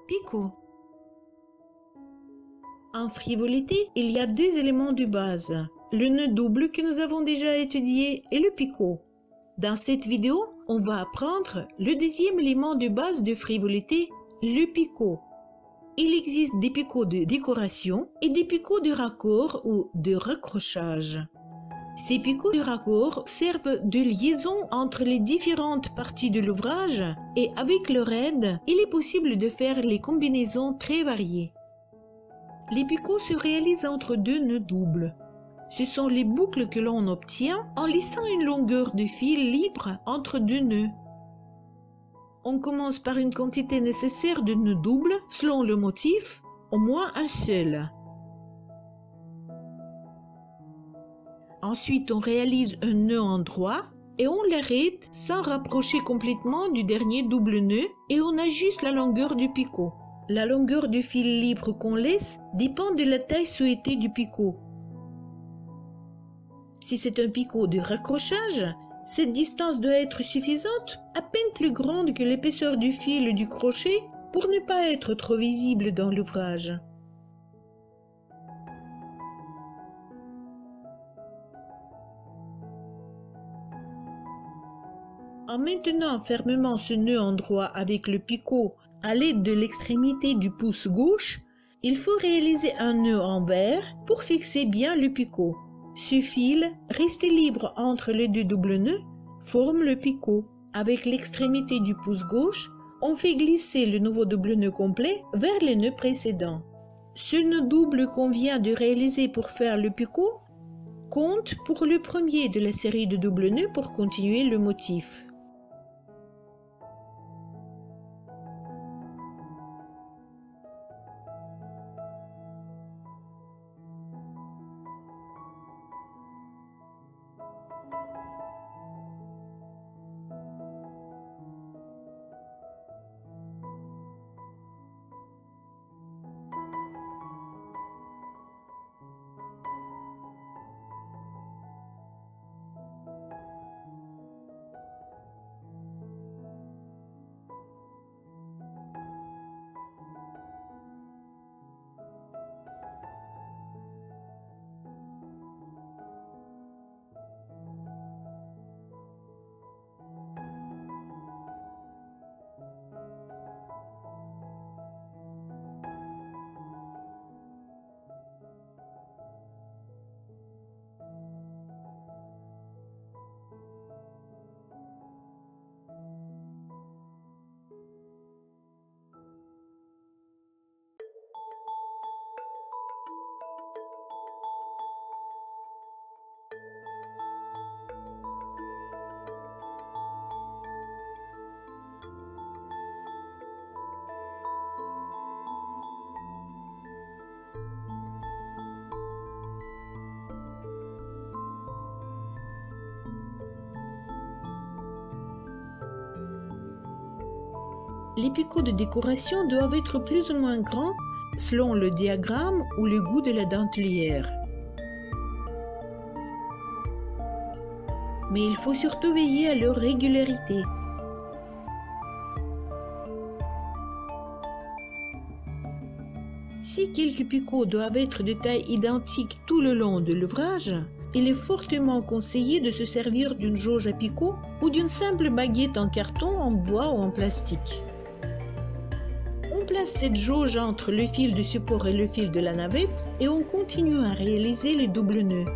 picot. En frivolité, il y a deux éléments de base, le nœud double que nous avons déjà étudié et le picot. Dans cette vidéo, on va apprendre le deuxième élément de base de frivolité, le picot. Il existe des picots de décoration et des picots de raccord ou de raccrochage. Ces picots de raccord servent de liaison entre les différentes parties de l'ouvrage et avec leur aide, il est possible de faire les combinaisons très variées. Les picots se réalisent entre deux nœuds doubles. Ce sont les boucles que l'on obtient en lissant une longueur de fil libre entre deux nœuds. On commence par une quantité nécessaire de nœuds doubles selon le motif, au moins un seul. Ensuite, on réalise un nœud endroit et on l'arrête sans rapprocher complètement du dernier double nœud et on ajuste la longueur du picot. La longueur du fil libre qu'on laisse dépend de la taille souhaitée du picot. Si c'est un picot de raccrochage, cette distance doit être suffisante, à peine plus grande que l'épaisseur du fil du crochet pour ne pas être trop visible dans l'ouvrage. En maintenant fermement ce nœud endroit avec le picot à l'aide de l'extrémité du pouce gauche, il faut réaliser un nœud envers pour fixer bien le picot. Ce fil, resté libre entre les deux doubles nœuds, forme le picot. Avec l'extrémité du pouce gauche, on fait glisser le nouveau double nœud complet vers le nœud précédent. Ce nœud double qu'on vient de réaliser pour faire le picot compte pour le premier de la série de double nœuds pour continuer le motif. Les picots de décoration doivent être plus ou moins grands selon le diagramme ou le goût de la dentelière. Mais il faut surtout veiller à leur régularité. Si quelques picots doivent être de taille identique tout le long de l'ouvrage, il est fortement conseillé de se servir d'une jauge à picots ou d'une simple baguette en carton, en bois ou en plastique. On place cette jauge entre le fil du support et le fil de la navette et on continue à réaliser le double nœud.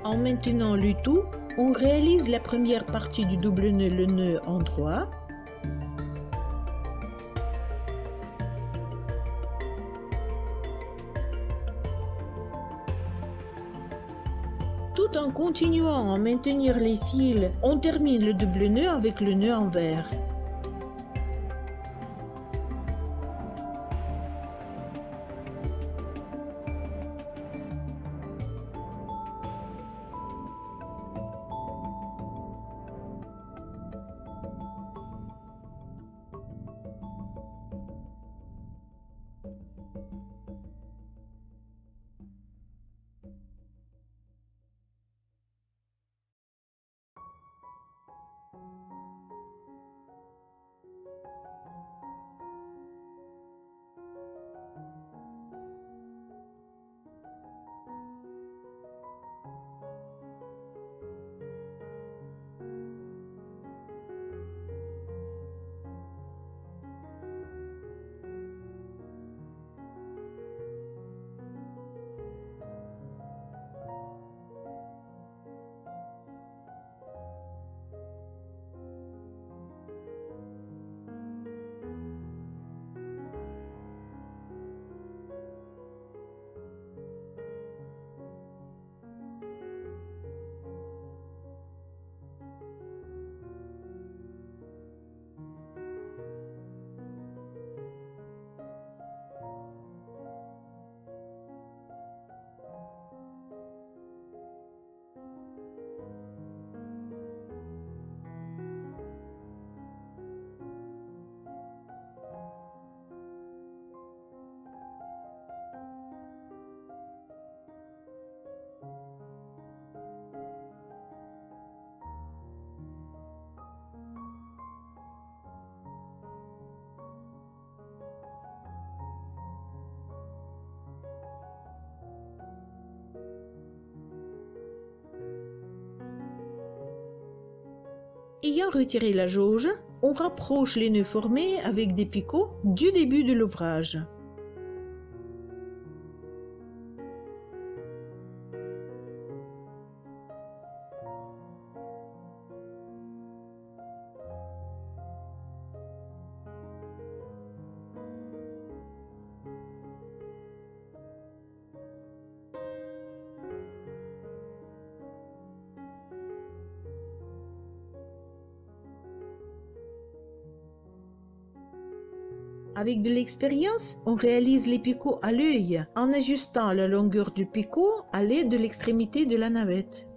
En maintenant le tout, on réalise la première partie du double nœud, le nœud endroit. Tout en continuant à maintenir les fils, on termine le double nœud avec le nœud envers. Ayant retiré la jauge, on rapproche les nœuds formés avec des picots du début de l'ouvrage. Avec de l'expérience, on réalise les picots à l'œil en ajustant la longueur du picot à l'aide de l'extrémité de la navette.